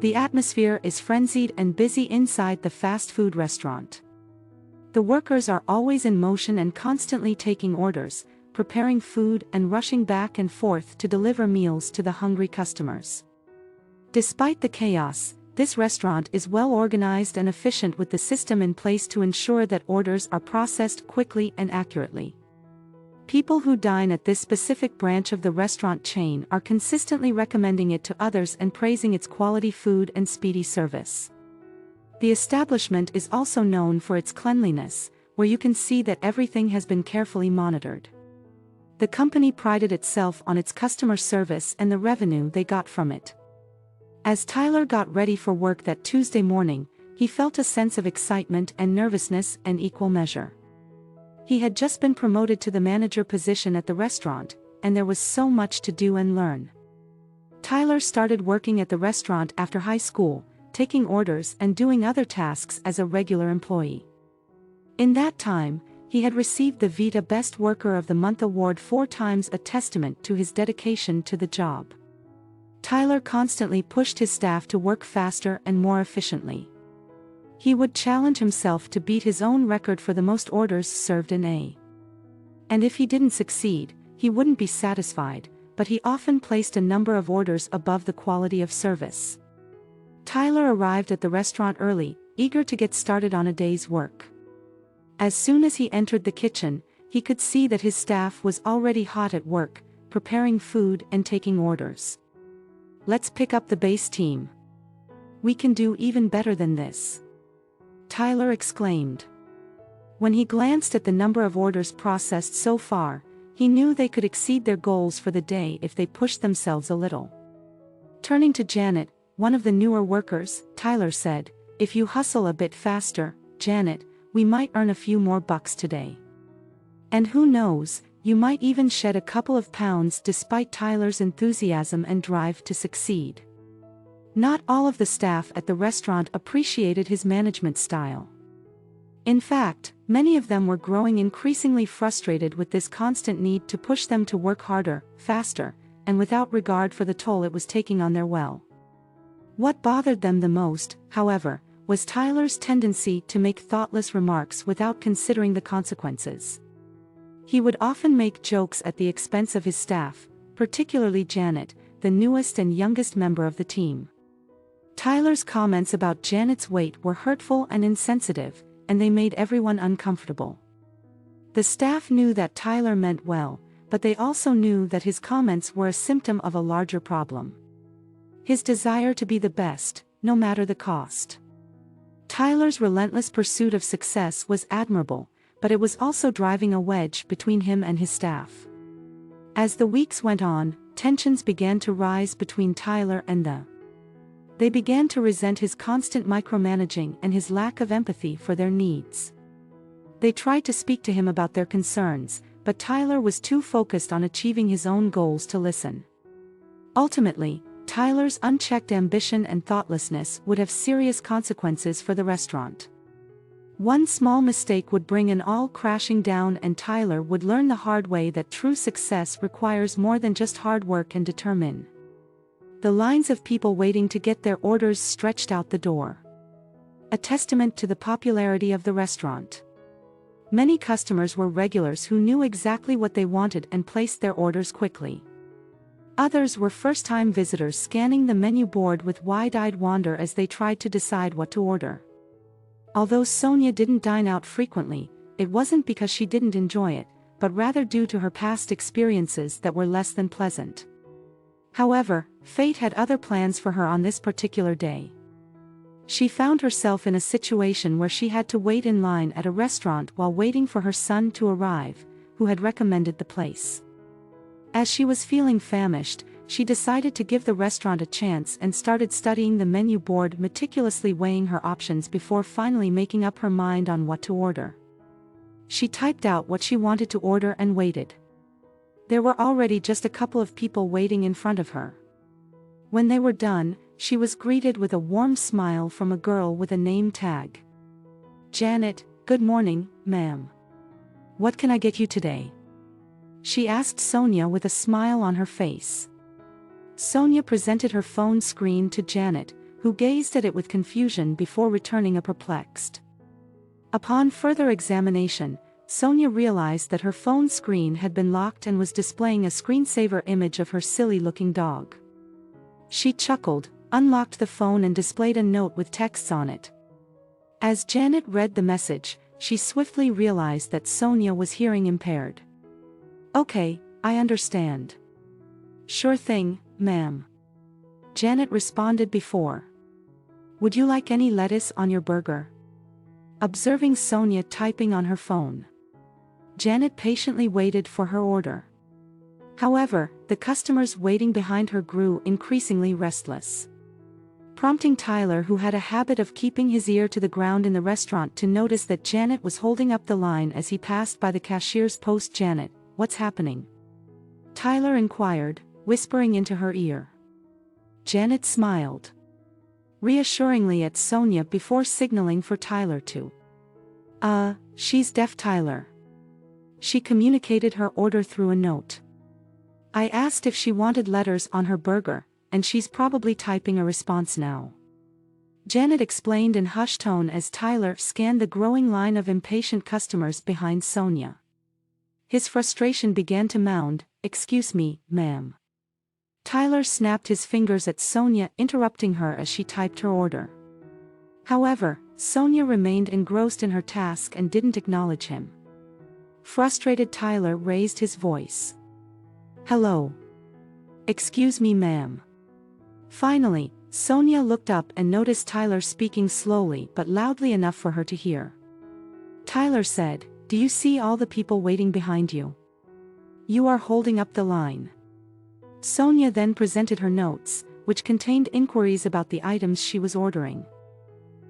The atmosphere is frenzied and busy inside the fast food restaurant. The workers are always in motion and constantly taking orders, preparing food and rushing back and forth to deliver meals to the hungry customers. Despite the chaos, this restaurant is well organized and efficient with the system in place to ensure that orders are processed quickly and accurately. People who dine at this specific branch of the restaurant chain are consistently recommending it to others and praising its quality food and speedy service. The establishment is also known for its cleanliness, where you can see that everything has been carefully monitored. The company prided itself on its customer service and the revenue they got from it. As Tyler got ready for work that Tuesday morning, he felt a sense of excitement and nervousness in equal measure. He had just been promoted to the manager position at the restaurant, and there was so much to do and learn. Tyler started working at the restaurant after high school, taking orders and doing other tasks as a regular employee. In that time, he had received the Vita Best Worker of the Month award 4 times, a testament to his dedication to the job. Tyler constantly pushed his staff to work faster and more efficiently. He would challenge himself to beat his own record for the most orders served in a. And if he didn't succeed, he wouldn't be satisfied, but he often placed a number of orders above the quality of service. Tyler arrived at the restaurant early, eager to get started on a day's work. As soon as he entered the kitchen, he could see that his staff was already hot at work, preparing food and taking orders. "Let's pick up the base team. We can do even better than this," Tyler exclaimed. When he glanced at the number of orders processed so far, he knew they could exceed their goals for the day if they pushed themselves a little. Turning to Janet, one of the newer workers, Tyler said, "If you hustle a bit faster, Janet, we might earn a few more bucks today. And who knows, you might even shed a couple of pounds." Despite Tyler's enthusiasm and drive to succeed, not all of the staff at the restaurant appreciated his management style. In fact, many of them were growing increasingly frustrated with this constant need to push them to work harder, faster, and without regard for the toll it was taking on their well. What bothered them the most, however, was Tyler's tendency to make thoughtless remarks without considering the consequences. He would often make jokes at the expense of his staff, particularly Janet, the newest and youngest member of the team. Tyler's comments about Janet's weight were hurtful and insensitive, and they made everyone uncomfortable. The staff knew that Tyler meant well, but they also knew that his comments were a symptom of a larger problem: his desire to be the best, no matter the cost. Tyler's relentless pursuit of success was admirable, but it was also driving a wedge between him and his staff. As the weeks went on, tensions began to rise between Tyler and They began to resent his constant micromanaging and his lack of empathy for their needs. They tried to speak to him about their concerns, but Tyler was too focused on achieving his own goals to listen. Ultimately, Tyler's unchecked ambition and thoughtlessness would have serious consequences for the restaurant. One small mistake would bring it all crashing down, and Tyler would learn the hard way that true success requires more than just hard work and determination. The lines of people waiting to get their orders stretched out the door. A testament to the popularity of the restaurant. Many customers were regulars who knew exactly what they wanted and placed their orders quickly. Others were first-time visitors scanning the menu board with wide-eyed wonder as they tried to decide what to order. Although Sonia didn't dine out frequently, it wasn't because she didn't enjoy it, but rather due to her past experiences that were less than pleasant. However, fate had other plans for her on this particular day. She found herself in a situation where she had to wait in line at a restaurant while waiting for her son to arrive, who had recommended the place. As she was feeling famished, she decided to give the restaurant a chance and started studying the menu board, meticulously weighing her options before finally making up her mind on what to order. She typed out what she wanted to order and waited. There were already just a couple of people waiting in front of her. When they were done, she was greeted with a warm smile from a girl with a name tag. "Janet, good morning, ma'am. What can I get you today?" she asked Sonia with a smile on her face. Sonia presented her phone screen to Janet, who gazed at it with confusion before returning a perplexed. Upon further examination, Sonia realized that her phone screen had been locked and was displaying a screensaver image of her silly-looking dog. She chuckled, unlocked the phone and displayed a note with texts on it. As Janet read the message, she swiftly realized that Sonia was hearing impaired. "Okay, I understand." "Sure thing, ma'am." Janet responded before. "Would you like any lettuce on your burger?" Observing Sonia typing on her phone, Janet patiently waited for her order. However, the customers waiting behind her grew increasingly restless, prompting Tyler, who had a habit of keeping his ear to the ground in the restaurant, to notice that Janet was holding up the line as he passed by the cashier's post. "Janet, what's happening?" Tyler inquired, whispering into her ear. Janet smiled reassuringly at Sonia before signaling for Tyler to. She's deaf, Tyler." She communicated her order through a note. "I asked if she wanted letters on her burger, and she's probably typing a response now," Janet explained in hushed tone as Tyler scanned the growing line of impatient customers behind Sonia. His frustration began to mount. "Excuse me, ma'am." Tyler snapped his fingers at Sonia, interrupting her as she typed her order. However, Sonia remained engrossed in her task and didn't acknowledge him. Frustrated, Tyler raised his voice. "Hello. Excuse me, ma'am." Finally, Sonia looked up and noticed Tyler speaking slowly but loudly enough for her to hear. Tyler said, "Do you see all the people waiting behind you? You are holding up the line." Sonia then presented her notes, which contained inquiries about the items she was ordering.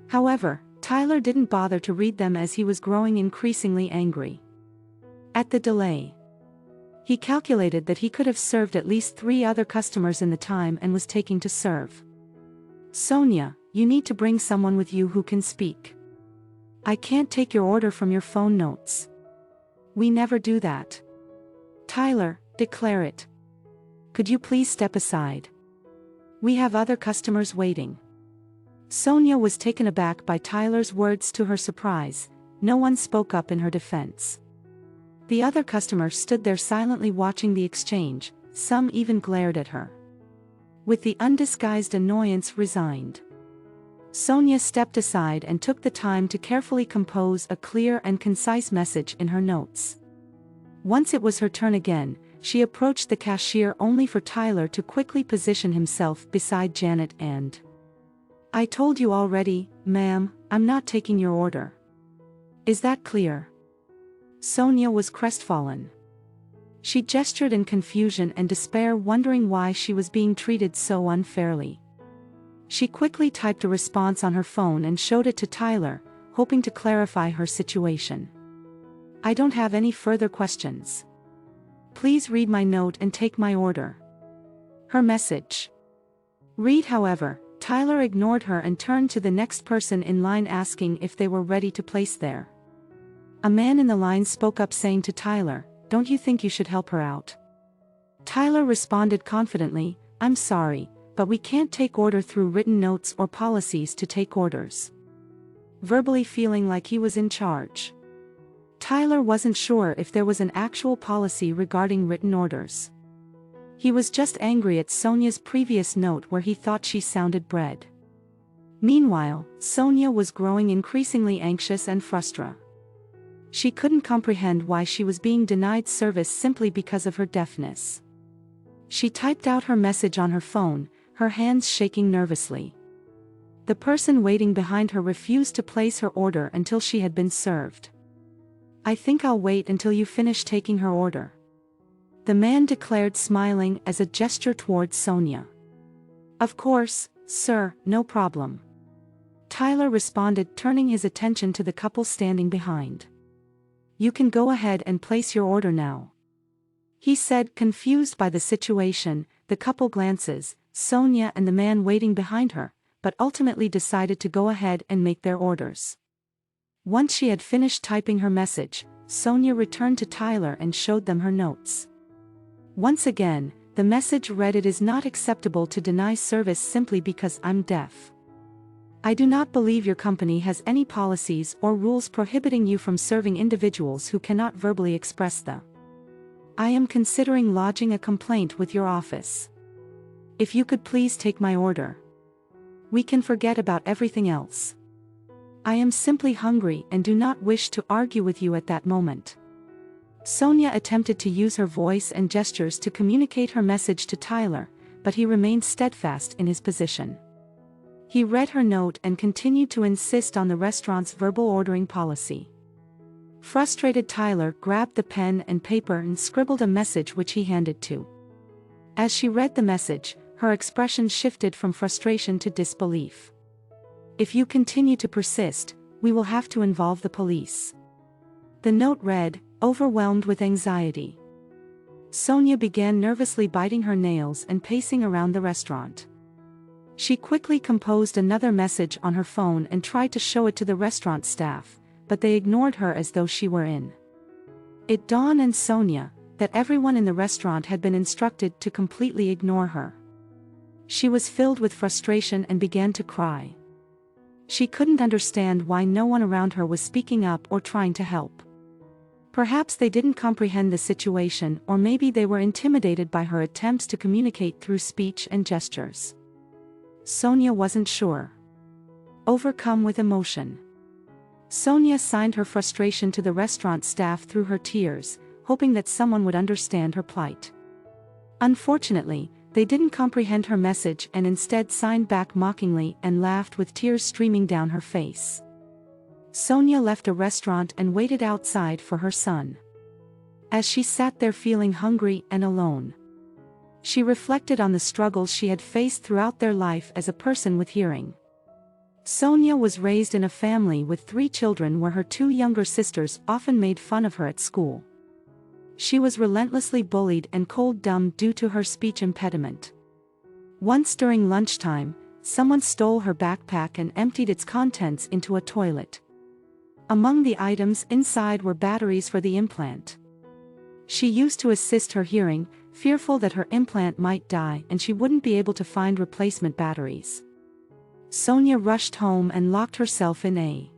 However, Tyler didn't bother to read them as he was growing increasingly angry at the delay. He calculated that he could have served at least 3 other customers in the time and was taking to serve. "Sonia, you need to bring someone with you who can speak. I can't take your order from your phone notes. We never do that." "Tyler, declare it. Could you please step aside? We have other customers waiting." Sonia was taken aback by Tyler's words. To her surprise, no one spoke up in her defense. The other customers stood there silently watching the exchange, some even glared at her with the undisguised annoyance resigned. Sonia stepped aside and took the time to carefully compose a clear and concise message in her notes. Once it was her turn again, she approached the cashier only for Tyler to quickly position himself beside Janet and, "I told you already, ma'am, I'm not taking your order. Is that clear?" Sonia was crestfallen. She gestured in confusion and despair, wondering why she was being treated so unfairly. She quickly typed a response on her phone and showed it to Tyler, hoping to clarify her situation. "I don't have any further questions. Please read my note and take my order." Her message read. However, Tyler ignored her and turned to the next person in line, asking if they were ready to place there. A man in the line spoke up, saying to Tyler, "Don't you think you should help her out?" Tyler responded confidently, "I'm sorry, but we can't take order through written notes or policies to take orders." Verbally feeling like he was in charge, Tyler wasn't sure if there was an actual policy regarding written orders. He was just angry at Sonia's previous note where he thought she sounded bred. Meanwhile, Sonia was growing increasingly anxious and frustrated. She couldn't comprehend why she was being denied service simply because of her deafness. She typed out her message on her phone, her hands shaking nervously. The person waiting behind her refused to place her order until she had been served. "I think I'll wait until you finish taking her order," the man declared, smiling as a gesture towards Sonia. "Of course, sir, no problem," Tyler responded, turning his attention to the couple standing behind. "You can go ahead and place your order now," he said, confused by the situation. The couple glances, Sonia and the man waiting behind her, but ultimately decided to go ahead and make their orders. Once she had finished typing her message, Sonia returned to Tyler and showed them her notes. Once again, the message read, "It is not acceptable to deny service simply because I'm deaf. I do not believe your company has any policies or rules prohibiting you from serving individuals who cannot verbally express the. I am considering lodging a complaint with your office. If you could please take my order. We can forget about everything else. I am simply hungry and do not wish to argue with you at that moment. Sonia attempted to use her voice and gestures to communicate her message to Tyler, but he remained steadfast in his position. He read her note and continued to insist on the restaurant's verbal ordering policy. Frustrated, Tyler grabbed the pen and paper and scribbled a message which he handed to. As she read the message, her expression shifted from frustration to disbelief. If you continue to persist, we will have to involve the police. The note read, overwhelmed with anxiety. Sonia began nervously biting her nails and pacing around the restaurant. She quickly composed another message on her phone and tried to show it to the restaurant staff, but they ignored her as though she were in. It dawned on Sonia that everyone in the restaurant had been instructed to completely ignore her. She was filled with frustration and began to cry. She couldn't understand why no one around her was speaking up or trying to help. Perhaps they didn't comprehend the situation, or maybe they were intimidated by her attempts to communicate through speech and gestures. Sonia wasn't sure. Overcome with emotion, Sonia signed her frustration to the restaurant staff through her tears, hoping that someone would understand her plight. Unfortunately, they didn't comprehend her message and instead signed back mockingly and laughed with tears streaming down her face. Sonia left a restaurant and waited outside for her son. As she sat there feeling hungry and alone, she reflected on the struggles she had faced throughout their life as a person with hearing. Sonia was raised in a family with 3 children where her 2 younger sisters often made fun of her at school. She was relentlessly bullied and called dumb due to her speech impediment. Once during lunchtime, someone stole her backpack and emptied its contents into a toilet. Among the items inside were batteries for the implant. She used to assist her hearing, fearful that her implant might die and she wouldn't be able to find replacement batteries. Sonia rushed home and locked herself in a.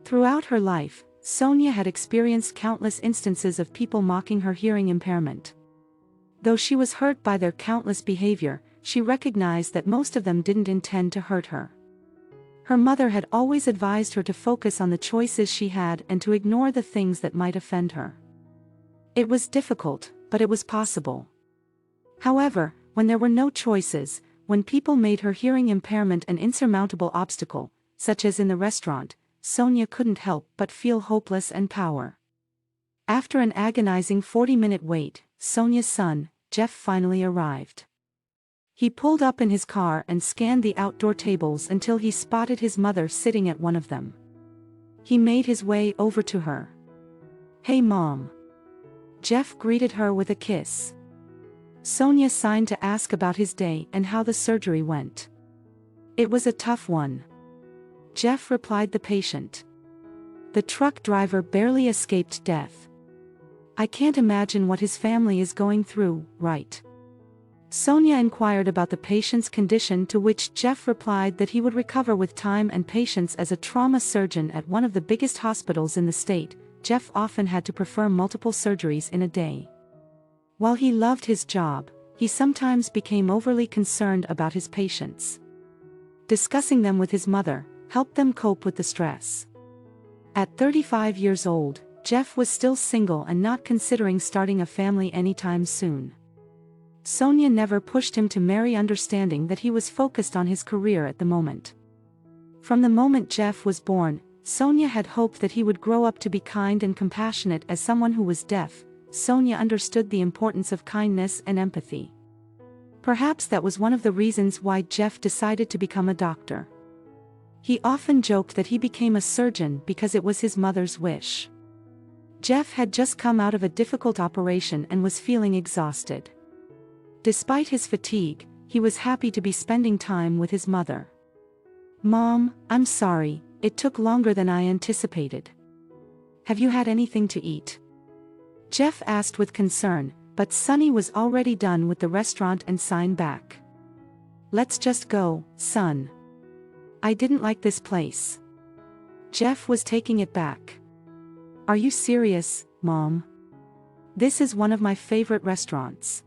Throughout her life, Sonia had experienced countless instances of people mocking her hearing impairment. Though she was hurt by their countless behavior, she recognized that most of them didn't intend to hurt her. Her mother had always advised her to focus on the choices she had and to ignore the things that might offend her. It was difficult, but it was possible. However, when there were no choices, when people made her hearing impairment an insurmountable obstacle, such as in the restaurant, Sonia couldn't help but feel hopeless and powerless. After an agonizing 40-minute wait, Sonia's son, Jeff, finally arrived. He pulled up in his car and scanned the outdoor tables until he spotted his mother sitting at one of them. He made his way over to her. "Hey, Mom." Jeff greeted her with a kiss. Sonia signed to ask about his day and how the surgery went. "It was a tough one," Jeff replied the patient. "The truck driver barely escaped death. I can't imagine what his family is going through, right?" Sonia inquired about the patient's condition, to which Jeff replied that he would recover with time and patience. As a trauma surgeon at one of the biggest hospitals in the state, Jeff often had to perform multiple surgeries in a day. While he loved his job, he sometimes became overly concerned about his patients. Discussing them with his mother helped them cope with the stress. At 35 years old, Jeff was still single and not considering starting a family anytime soon. Sonia never pushed him to marry, understanding that he was focused on his career at the moment. From the moment Jeff was born, Sonia had hoped that he would grow up to be kind and compassionate. As someone who was deaf, Sonia understood the importance of kindness and empathy. Perhaps that was one of the reasons why Jeff decided to become a doctor. He often joked that he became a surgeon because it was his mother's wish. Jeff had just come out of a difficult operation and was feeling exhausted. Despite his fatigue, he was happy to be spending time with his mother. "Mom, I'm sorry, it took longer than I anticipated. Have you had anything to eat?" Jeff asked with concern, but Sonny was already done with the restaurant and signed back. "Let's just go, son. I didn't like this place. Jeff was taking it back. Are you serious, Mom? This is one of my favorite restaurants.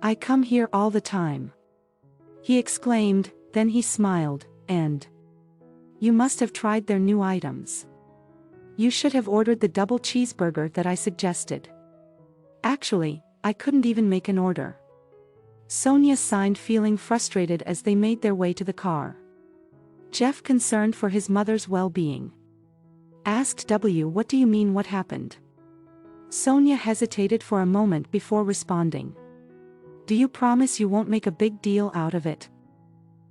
I come here all the time. He exclaimed, then he smiled, and you must have tried their new items. You should have ordered the double cheeseburger that I suggested. Actually, I couldn't even make an order. Sonia sighed, feeling frustrated as they made their way to the car. Jeff, concerned for his mother's well-being, asked W, what do you mean, what happened? Sonia hesitated for a moment before responding. Do you promise you won't make a big deal out of it?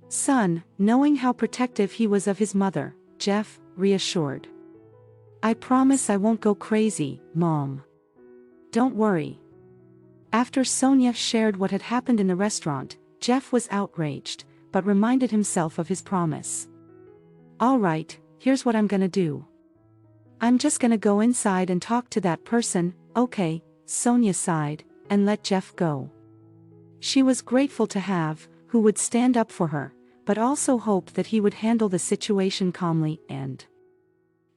Son, knowing how protective he was of his mother, Jeff reassured. I promise I won't go crazy, Mom. Don't worry. After Sonia shared what had happened in the restaurant, Jeff was outraged, but reminded himself of his promise. All right, here's what I'm gonna do. I'm just gonna go inside and talk to that person, okay, Sonia sighed, and let Jeff go. She was grateful to have who would stand up for her, but also hoped that he would handle the situation calmly and.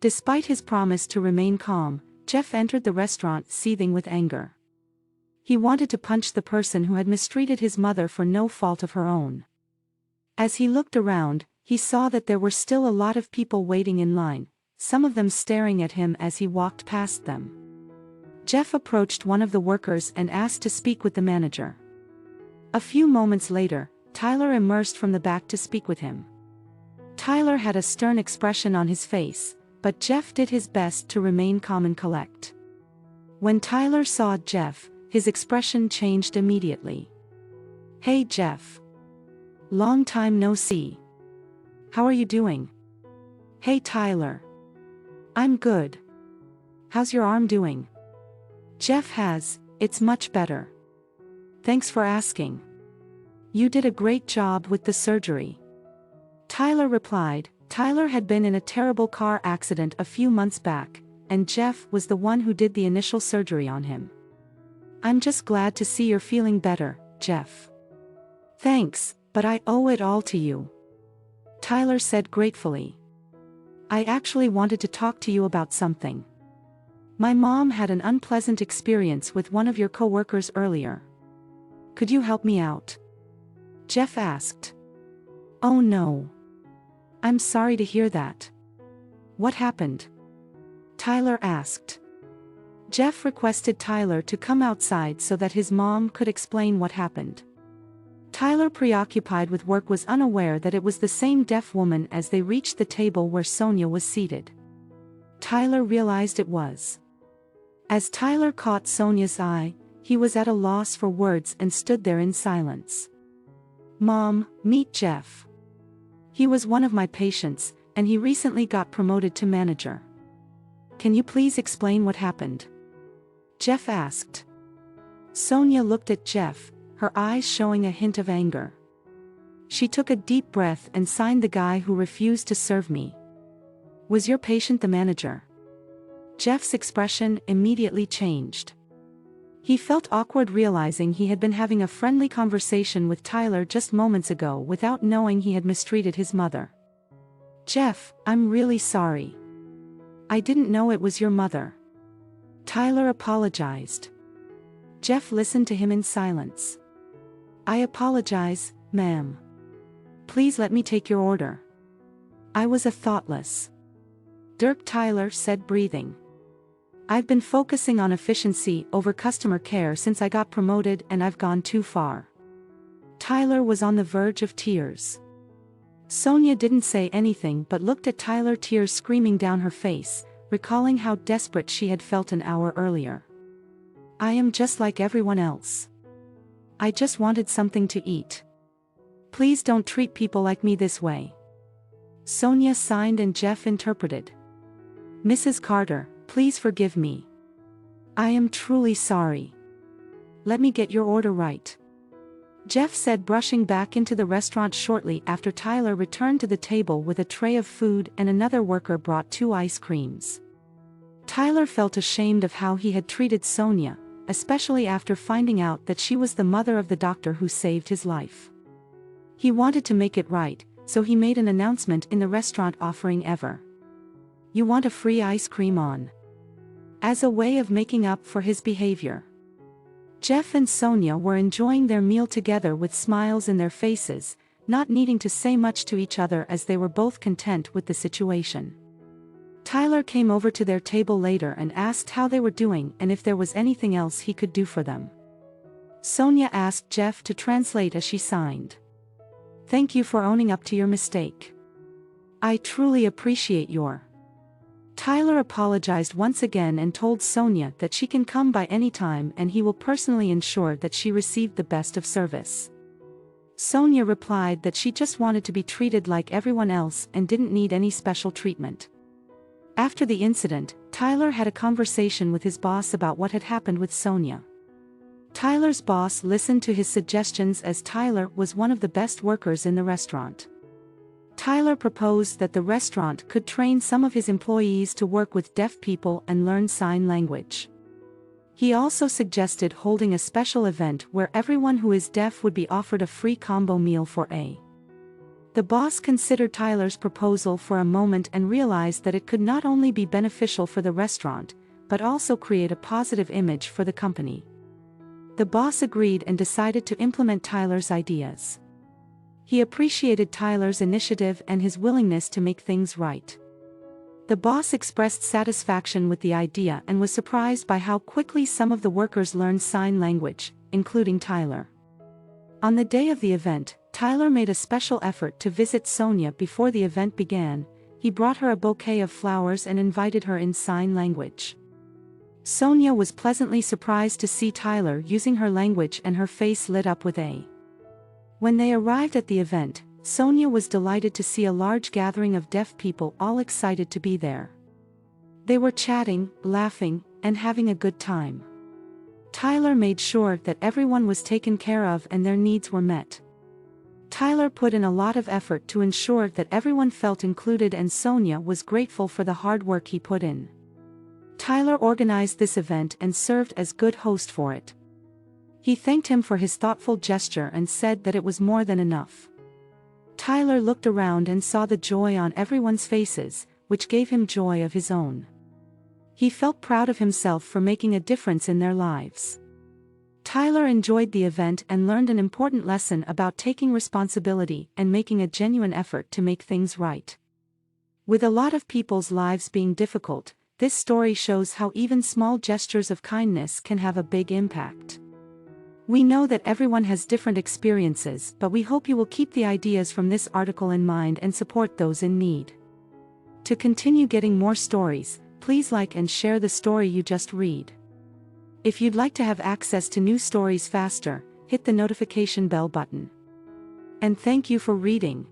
Despite his promise to remain calm, Jeff entered the restaurant seething with anger. He wanted to punch the person who had mistreated his mother for no fault of her own. As he looked around, he saw that there were still a lot of people waiting in line, some of them staring at him as he walked past them. Jeff approached one of the workers and asked to speak with the manager. A few moments later, Tyler emerged from the back to speak with him. Tyler had a stern expression on his face, but Jeff did his best to remain calm and collect. When Tyler saw Jeff, his expression changed immediately. Hey Jeff. Long time no see. How are you doing? Hey Tyler. I'm good. How's your arm doing? Jeff it's much better. Thanks for asking. You did a great job with the surgery. Tyler replied. Tyler had been in a terrible car accident a few months back, and Jeff was the one who did the initial surgery on him. I'm just glad to see you're feeling better, Jeff. Thanks, but I owe it all to you. Tyler said gratefully. I actually wanted to talk to you about something. My mom had an unpleasant experience with one of your coworkers earlier. Could you help me out? Jeff asked. Oh no. I'm sorry to hear that. What happened? Tyler asked. Jeff requested Tyler to come outside so that his mom could explain what happened. Tyler, preoccupied with work, was unaware that it was the same deaf woman as they reached the table where Sonia was seated. Tyler realized it was. As Tyler caught Sonia's eye, he was at a loss for words and stood there in silence. Mom, meet Jeff. He was one of my patients, and he recently got promoted to manager. Can you please explain what happened? Jeff asked. Sonia looked at Jeff, her eyes showing a hint of anger. She took a deep breath and signed the guy who refused to serve me. Was your patient the manager? Jeff's expression immediately changed. He felt awkward, realizing he had been having a friendly conversation with Tyler just moments ago without knowing he had mistreated his mother. Jeff, I'm really sorry. I didn't know it was your mother. Tyler apologized. Jeff listened to him in silence. I apologize, ma'am. Please let me take your order. I was a thoughtless jerk, Tyler said, breathing. I've been focusing on efficiency over customer care since I got promoted, and I've gone too far. Tyler was on the verge of tears. Sonia didn't say anything but looked at Tyler, tears streaming down her face, recalling how desperate she had felt an hour earlier. I am just like everyone else. I just wanted something to eat. Please don't treat people like me this way. Sonia signed and Jeff interpreted. Mrs. Carter, please forgive me. I am truly sorry. Let me get your order right. Jeff said, brushing back into the restaurant shortly after Tyler returned to the table with a tray of food, and another worker brought 2 ice creams. Tyler felt ashamed of how he had treated Sonia, especially after finding out that she was the mother of the doctor who saved his life. He wanted to make it right, so he made an announcement in the restaurant offering "You want a free ice cream on?" as a way of making up for his behavior. Jeff and Sonia were enjoying their meal together with smiles in their faces, not needing to say much to each other as they were both content with the situation. Tyler came over to their table later and asked how they were doing and if there was anything else he could do for them. Sonia asked Jeff to translate as she signed. "Thank you for owning up to your mistake. I truly appreciate your..." Tyler apologized once again and told Sonia that she can come by any time and he will personally ensure that she received the best of service. Sonia replied that she just wanted to be treated like everyone else and didn't need any special treatment. After the incident, Tyler had a conversation with his boss about what had happened with Sonia. Tyler's boss listened to his suggestions as Tyler was one of the best workers in the restaurant. Tyler proposed that the restaurant could train some of his employees to work with deaf people and learn sign language. He also suggested holding a special event where everyone who is deaf would be offered a free combo meal for a. The boss considered Tyler's proposal for a moment and realized that it could not only be beneficial for the restaurant, but also create a positive image for the company. The boss agreed and decided to implement Tyler's ideas. He appreciated Tyler's initiative and his willingness to make things right. The boss expressed satisfaction with the idea and was surprised by how quickly some of the workers learned sign language, including Tyler. On the day of the event, Tyler made a special effort to visit Sonia before the event began. He brought her a bouquet of flowers and invited her in sign language. Sonia was pleasantly surprised to see Tyler using her language and her face lit up with a. When they arrived at the event, Sonia was delighted to see a large gathering of deaf people all excited to be there. They were chatting, laughing, and having a good time. Tyler made sure that everyone was taken care of and their needs were met. Tyler put in a lot of effort to ensure that everyone felt included and Sonia was grateful for the hard work he put in. Tyler organized this event and served as good host for it. He thanked him for his thoughtful gesture and said that it was more than enough. Tyler looked around and saw the joy on everyone's faces, which gave him joy of his own. He felt proud of himself for making a difference in their lives. Tyler enjoyed the event and learned an important lesson about taking responsibility and making a genuine effort to make things right. With a lot of people's lives being difficult, this story shows how even small gestures of kindness can have a big impact. We know that everyone has different experiences, but we hope you will keep the ideas from this article in mind and support those in need. To continue getting more stories, please like and share the story you just read. If you'd like to have access to new stories faster, hit the notification bell button. And thank you for reading.